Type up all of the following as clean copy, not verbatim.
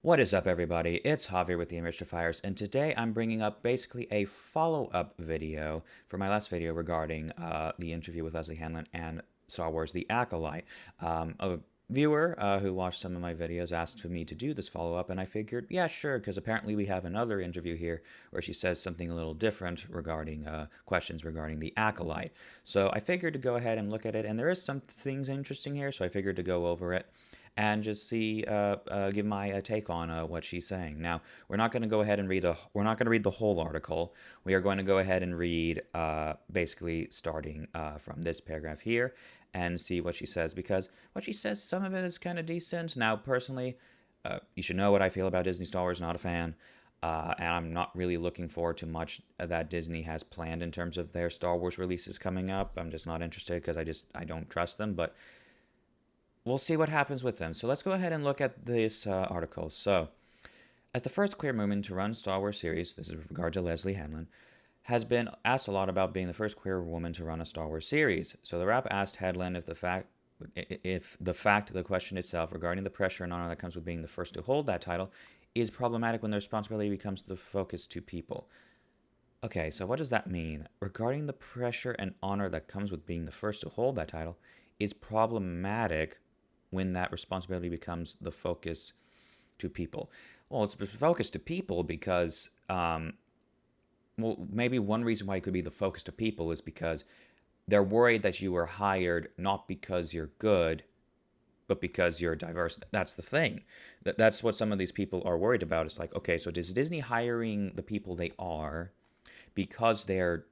What is up, everybody? It's Javier with the Enrichtifyers, and today I'm bringing up basically a follow-up video for my last video regarding the interview with Leslye Headland and Star Wars: The Acolyte. A viewer who watched some of my videos asked for me to do this follow-up, and I figured, yeah, sure, because apparently we have another interview here where she says something a little different regarding questions regarding The Acolyte. So I figured to go ahead and look at it, and there is some things interesting here, so I figured to go over it and just give my take on what she's saying. Now, we're not going to go ahead and we're not going to read the whole article. We are going to go ahead and read basically starting from this paragraph here and see what she says, because what she says, some of it is kind of decent. Now, personally, you should know what I feel about Disney Star Wars. Not a fan. And I'm not really looking forward to much that Disney has planned in terms of their Star Wars releases coming up. I'm just not interested because I don't trust them. But we'll see what happens with them. So let's go ahead and look at this article. So, as the first queer woman to run Star Wars series, this is with regard to Leslye Headland, has been asked a lot about being the first queer woman to run a Star Wars series. So the rap asked Headland if the question itself regarding the pressure and honor that comes with being the first to hold that title is problematic when the responsibility becomes the focus to people. Okay, so what does that mean? Regarding the pressure and honor that comes with being the first to hold that title is problematic when that responsibility becomes the focus to people. Well, it's focused to people because, maybe one reason why it could be the focus to people is because they're worried that you were hired not because you're good, but because you're diverse. That's the thing. That's what some of these people are worried about. It's like, okay, so is Disney hiring the people they are because they're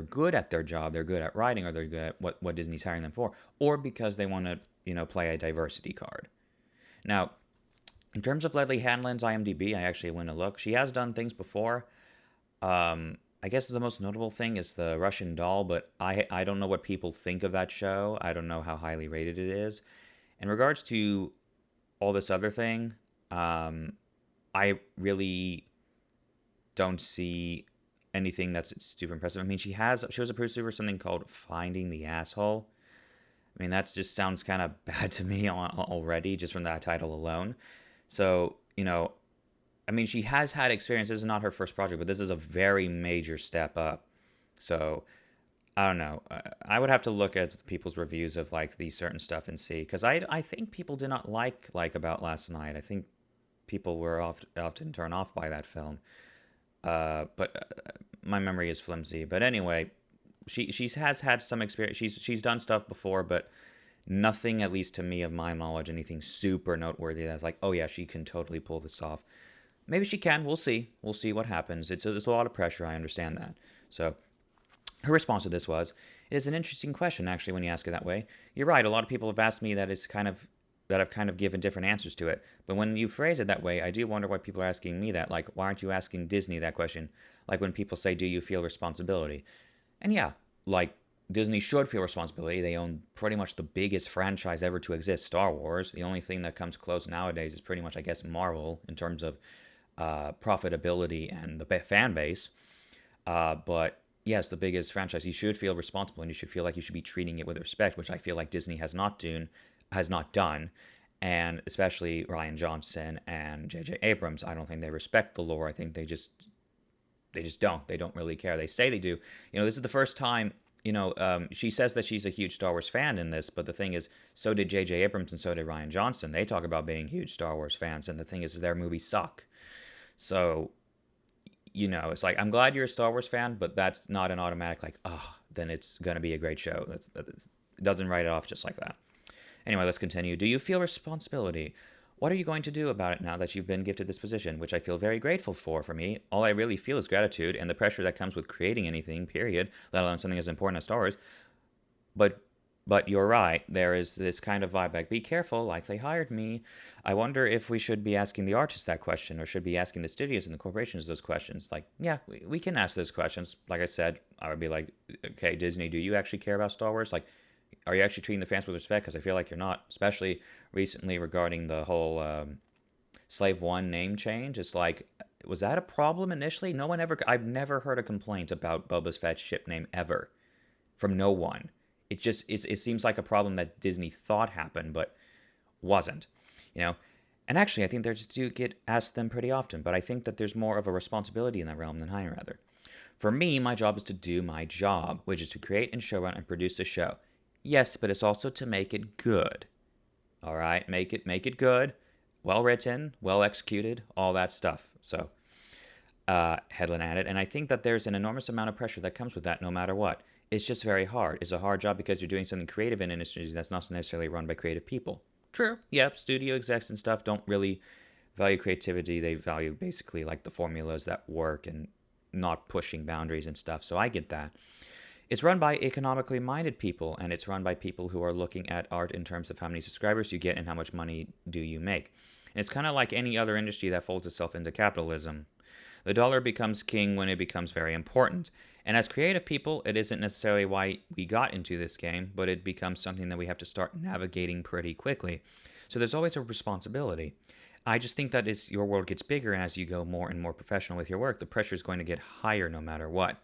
good at their job, they're good at writing, or they're good at what Disney's hiring them for, or because they want to, play a diversity card. Now, in terms of Leslye Headland's IMDb, I actually went to look. She has done things before. I guess the most notable thing is the Russian Doll, but I don't know what people think of that show. I don't know how highly rated it is. In regards to all this other thing, I really don't see anything that's super impressive. I mean, she was a producer for something called Finding the Asshole. I mean, that just sounds kind of bad to me already, just from that title alone. So, I mean, she has had experience. This is not her first project, but this is a very major step up. So, I don't know. I would have to look at people's reviews of like these certain stuff and see, because I think people did not like About Last Night. I think people were often turned off by that film. But my memory is flimsy. But anyway, she has had some experience. She's done stuff before, but nothing, at least to me, of my knowledge, anything super noteworthy that's like, oh yeah, she can totally pull this off. Maybe she can. We'll see. We'll see what happens. It's a lot of pressure. I understand that. So her response to this was, it is an interesting question, actually, when you ask it that way. You're right. A lot of people have asked me that I've kind of given different answers to it. But when you phrase it that way, I do wonder why people are asking me that. Like, why aren't you asking Disney that question? Like when people say, do you feel responsibility? And yeah, like Disney should feel responsibility. They own pretty much the biggest franchise ever to exist, Star Wars. The only thing that comes close nowadays is pretty much, I guess, Marvel in terms of profitability and the fan base. But yes, the biggest franchise. You should feel responsible, and you should feel like you should be treating it with respect, which I feel like Disney has not done. And especially Rian Johnson and J.J. Abrams, I don't think they respect the lore. I think they just don't. They don't really care. They say they do. This is the first time. She says that she's a huge Star Wars fan in this, but the thing is, so did J.J. Abrams and so did Rian Johnson. They talk about being huge Star Wars fans, and the thing is, their movies suck. So, it's like, I'm glad you're a Star Wars fan, but that's not an automatic, like, oh, then it's going to be a great show. It doesn't write it off just like that. Anyway, let's continue. Do you feel responsibility? What are you going to do about it now that you've been gifted this position, which I feel very grateful for me? All I really feel is gratitude and the pressure that comes with creating anything, period, let alone something as important as Star Wars. But you're right. There is this kind of vibe like, be careful, like they hired me. I wonder if we should be asking the artists that question, or should be asking the studios and the corporations those questions. Like, yeah, we can ask those questions. Like I said, I would be like, okay, Disney, do you actually care about Star Wars? Like, are you actually treating the fans with respect? Because I feel like you're not, especially recently regarding the whole Slave One name change. It's like, was that a problem initially? I've never heard a complaint about Boba Fett's ship name ever from no one. It seems like a problem that Disney thought happened, but wasn't, you know. And actually, I think they do get asked them pretty often, but I think that there's more of a responsibility in that realm than higher rather. For me, my job is to do my job, which is to create and showrun and produce a show. Yes, but it's also to make it good. All right, make it good, well written, well executed, all that stuff. So, Headland added, and I think that there's an enormous amount of pressure that comes with that, no matter what. It's just very hard. It's a hard job because you're doing something creative in industries that's not necessarily run by creative people. True. Yep. Studio execs and stuff don't really value creativity. They value basically like the formulas that work and not pushing boundaries and stuff. So I get that. It's run by economically minded people, and it's run by people who are looking at art in terms of how many subscribers you get and how much money do you make. And it's kind of like any other industry that folds itself into capitalism. The dollar becomes king when it becomes very important. And as creative people, it isn't necessarily why we got into this game, but it becomes something that we have to start navigating pretty quickly. So there's always a responsibility. I just think that as your world gets bigger and as you go more and more professional with your work, the pressure is going to get higher no matter what.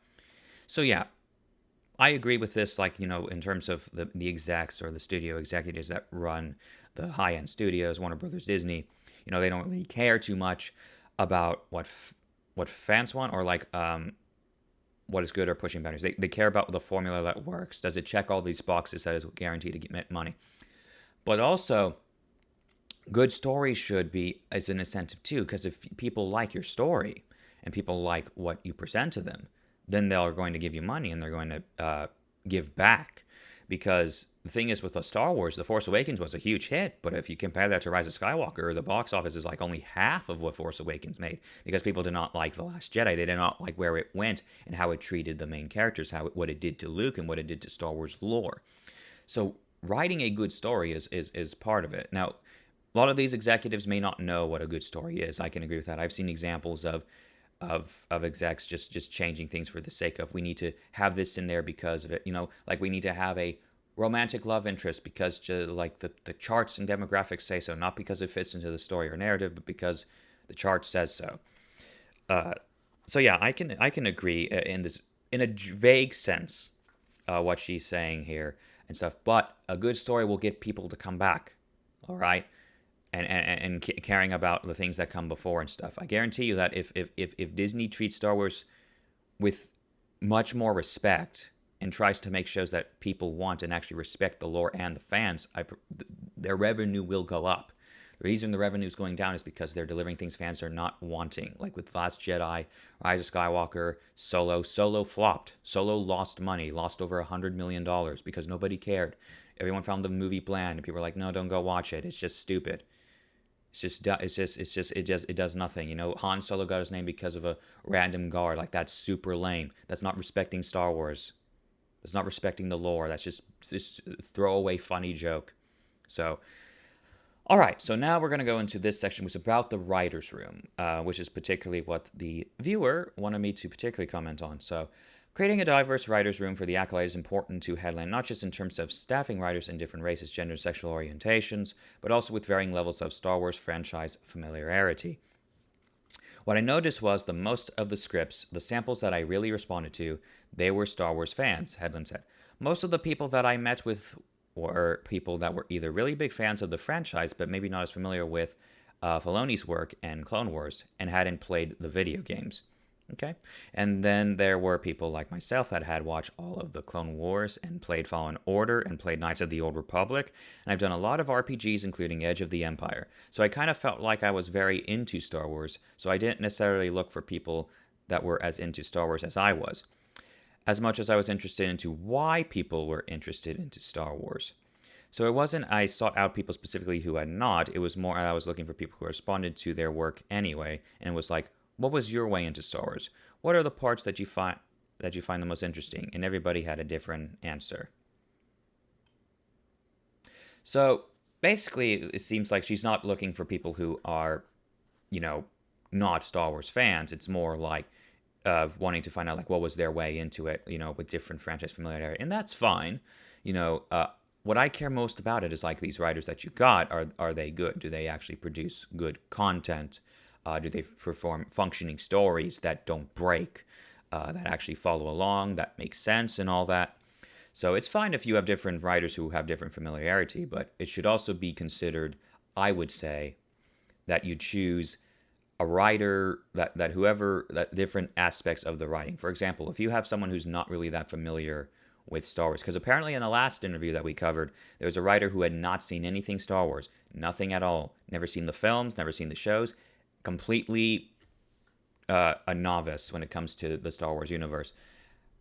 So yeah, I agree with this, like, in terms of the execs or the studio executives that run the high-end studios, Warner Brothers, Disney, they don't really care too much about what fans want or like what is good or pushing boundaries. They care about the formula that works. Does it check all these boxes that is guaranteed to get money? But also, good stories should be as an incentive too, because if people like your story and people like what you present to them, then they're going to give you money and they're going to give back. Because the thing is with the Star Wars, The Force Awakens was a huge hit, but if you compare that to Rise of Skywalker, the box office is like only half of what Force Awakens made, because people did not like The Last Jedi. They did not like where it went and how it treated the main characters, what it did to Luke and what it did to Star Wars lore. So writing a good story is part of it. Now, a lot of these executives may not know what a good story is. I can agree with that. I've seen examples of execs just changing things for the sake of, we need to have this in there because of it. Like we need to have a romantic love interest because like the charts and demographics say so, not because it fits into the story or narrative, but because the chart says so. So yeah, I can agree in a vague sense what she's saying here and stuff. But a good story will get people to come back. All right. And caring about the things that come before and stuff. I guarantee you that if Disney treats Star Wars with much more respect and tries to make shows that people want and actually respect the lore and the fans, their revenue will go up. The reason the revenue is going down is because they're delivering things fans are not wanting. Like with Last Jedi, Rise of Skywalker, Solo flopped. Solo lost money, lost over $100 million because nobody cared. Everyone found the movie bland, and people were like, "No, don't go watch it. It's just stupid. It does nothing." Han Solo got his name because of a random guard. Like, that's super lame. That's not respecting Star Wars. That's not respecting the lore. That's just throwaway funny joke. So, all right. So now we're gonna go into this section, which is about the writers' room, which is particularly what the viewer wanted me to particularly comment on. So, creating a diverse writers' room for the Acolyte is important to Headland, not just in terms of staffing writers in different races, genders, sexual orientations, but also with varying levels of Star Wars franchise familiarity. What I noticed was the most of the scripts, the samples that I really responded to, they were Star Wars fans, Headland said. Most of the people that I met with were people that were either really big fans of the franchise, but maybe not as familiar with Filoni's work and Clone Wars, and hadn't played the video games. Okay, and then there were people like myself that had watched all of the Clone Wars and played Fallen Order and played Knights of the Old Republic, and I've done a lot of RPGs, including Edge of the Empire. So I kind of felt like I was very into Star Wars, so I didn't necessarily look for people that were as into Star Wars as I was, as much as I was interested into why people were interested into Star Wars. So it wasn't I sought out people specifically who had not, it was more I was looking for people who responded to their work anyway, and was like, what was your way into Star Wars? What are the parts that you find the most interesting? And everybody had a different answer. So basically, it seems like she's not looking for people who are, not Star Wars fans. It's more like wanting to find out like what was their way into it, with different franchise familiarity, and that's fine. What I care most about it is like these writers that you got. Are they good? Do they actually produce good content? Do they perform functioning stories that don't break, that actually follow along, that make sense and all that? So it's fine if you have different writers who have different familiarity, but it should also be considered, I would say, that you choose a writer that whoever that different aspects of the writing. For example, if you have someone who's not really that familiar with Star Wars, because apparently in the last interview that we covered, there was a writer who had not seen anything Star Wars, nothing at all, never seen the films, never seen the shows, completely a novice when it comes to the Star Wars universe.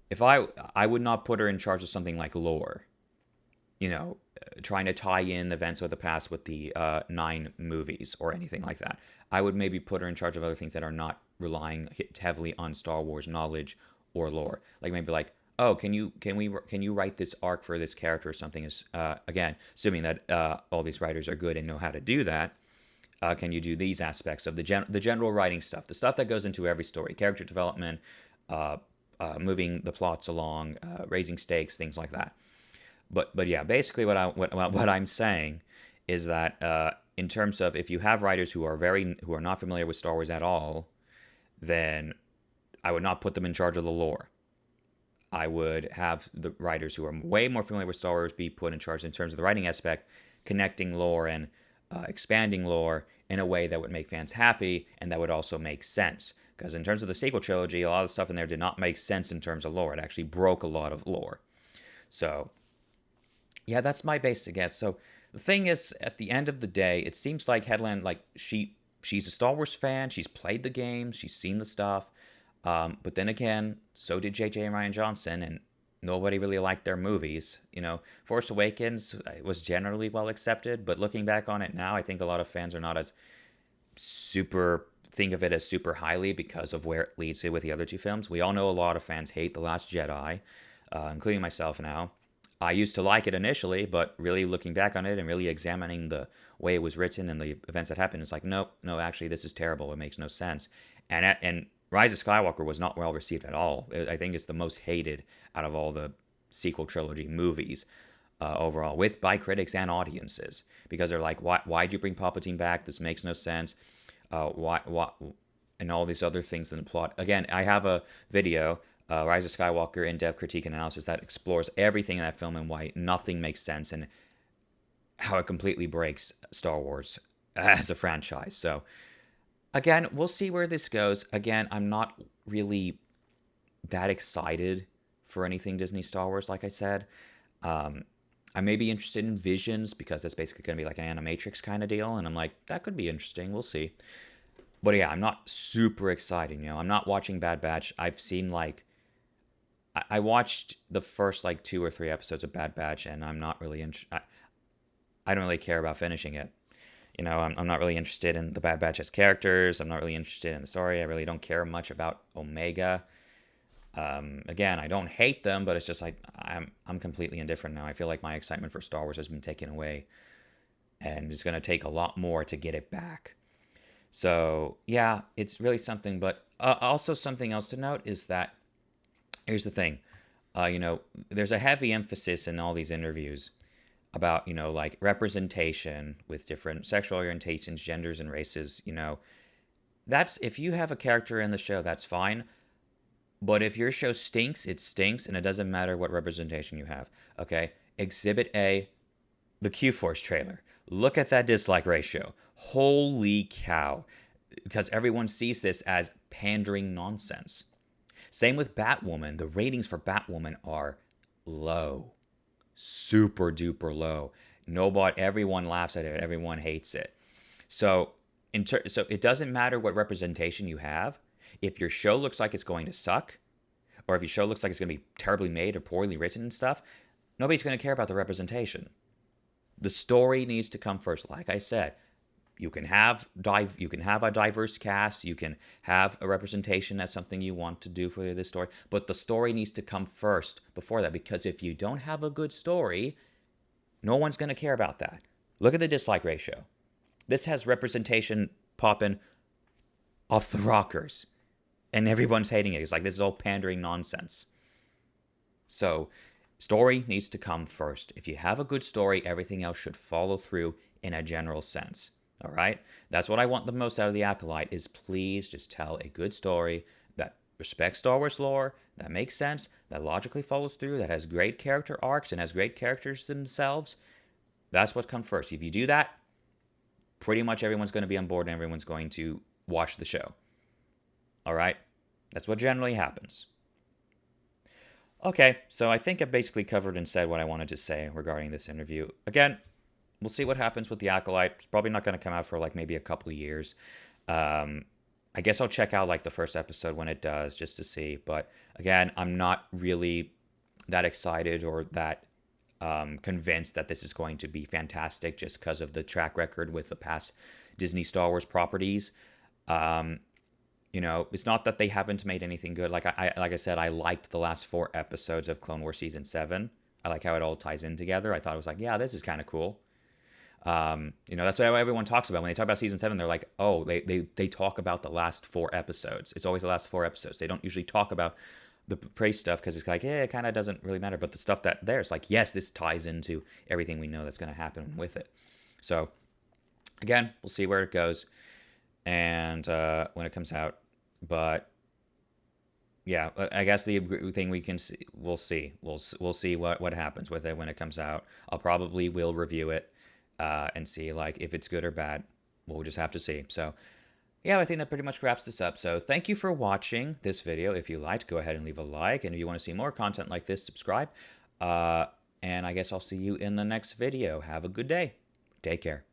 If I would not put her in charge of something like lore, trying to tie in events of the past with the 9 movies or anything like that. I would maybe put her in charge of other things that are not relying heavily on Star Wars knowledge or lore. Like maybe like, oh, can you write this arc for this character or something? Is again, assuming that all these writers are good and know how to do that. Can you do these aspects of the general writing stuff, the stuff that goes into every story, character development, moving the plots along, raising stakes, things like that. But yeah, basically what I'm saying is that in terms of if you have writers who are not familiar with Star Wars at all, then I would not put them in charge of the lore. I would have the writers who are way more familiar with Star Wars be put in charge in terms of the writing aspect, connecting lore and expanding lore in a way that would make fans happy and that would also make sense. Because in terms of the sequel trilogy, a lot of the stuff in there did not make sense in terms of lore. It actually broke a lot of lore. So, yeah, that's my basic guess. So the thing is, at the end of the day, it seems like Headland, like she's a Star Wars fan. She's played the games. She's seen the stuff. But then again, so did J.J. and Rian Johnson, and nobody really liked their movies. Force Awakens was generally well accepted, but looking back on it now, I think a lot of fans are not as think of it as super highly because of where it leads to with the other 2 films. We all know a lot of fans hate The Last Jedi, including myself now. I used to like it initially, but really looking back on it and really examining the way it was written and the events that happened, it's like, no, actually, this is terrible. It makes no sense. And Rise of Skywalker was not well received at all. I think it's the most hated out of all the sequel trilogy movies overall, by critics and audiences, because they're like, why'd you bring Palpatine back? This makes no sense. Why, and all these other things in the plot. Again, I have a video, Rise of Skywalker in-depth critique and analysis, that explores everything in that film and why nothing makes sense and how it completely breaks Star Wars as a franchise. So, again, we'll see where this goes. Again, I'm not really that excited for anything Disney Star Wars, like I said. I may be interested in Visions because that's basically going to be like an Animatrix kind of deal, and I'm like, that could be interesting. We'll see. But yeah, I'm not super excited. I'm not watching Bad Batch. I've seen I watched the first 2 or 3 episodes of Bad Batch, and I'm not really I don't really care about finishing it. I'm not really interested in the Bad Batch as characters. I'm not really interested in the story. I really don't care much about Omega. Again, I don't hate them, but it's just like I'm completely indifferent now. I feel like my excitement for Star Wars has been taken away, and it's going to take a lot more to get it back. So yeah, it's really something. But also something else to note is that here's the thing. There's a heavy emphasis in all these interviews about representation with different sexual orientations, genders, and races. That's if you have a character in the show, that's fine. But if your show stinks, it stinks, and it doesn't matter what representation you have. Okay? Exhibit A, the Q-Force trailer. Look at that dislike ratio. Holy cow. Because everyone sees this as pandering nonsense. Same with Batwoman. The ratings for Batwoman are low. Super duper low. Everyone laughs at it. Everyone hates it. So it doesn't matter what representation you have. If your show looks like it's going to suck, or if your show looks like it's going to be terribly made or poorly written and stuff, nobody's going to care about the representation. The story needs to come first. Like I said, you can have a diverse cast, you can have a representation as something you want to do for this story, but the story needs to come first before that, because if you don't have a good story, no one's going to care about that. Look at the dislike ratio. This has representation popping off the rockers. And everyone's hating it. It's like, this is all pandering nonsense. So, story needs to come first. If you have a good story, everything else should follow through in a general sense. All right? That's what I want the most out of The Acolyte, is please just tell a good story that respects Star Wars lore, that makes sense, that logically follows through, that has great character arcs and has great characters themselves. That's what comes first. If you do that, pretty much everyone's going to be on board and everyone's going to watch the show. All right? That's what generally happens. Okay, so I think I basically covered and said what I wanted to say regarding this interview. Again, we'll see what happens with the Acolyte. It's probably not going to come out for like maybe a couple of years. I guess I'll check out like the first episode when it does just to see. But again, I'm not really that excited or that convinced that this is going to be fantastic just because of the track record with the past Disney Star Wars properties. You know, it's not that they haven't made anything good. Like I said, I liked the last 4 episodes of Clone Wars Season 7. I like how it all ties in together. I thought it was like, yeah, this is kind of cool. You know, that's what everyone talks about. When they talk about Season 7, they're like, oh, they talk about the last 4 episodes. It's always the last 4 episodes. They don't usually talk about the praise stuff because it's like, yeah, it kind of doesn't really matter. But the stuff that there's like, yes, this ties into everything we know that's going to happen with it. So, again, we'll see where it goes and when it comes out. But yeah, I guess the thing we can see, we'll see. We'll see what happens with it when it comes out. I'll probably will review it and see like if it's good or bad. We'll just have to see. So yeah, I think that pretty much wraps this up. So thank you for watching this video. If you liked, go ahead and leave a like. And if you want to see more content like this, subscribe. And I guess I'll see you in the next video. Have a good day. Take care.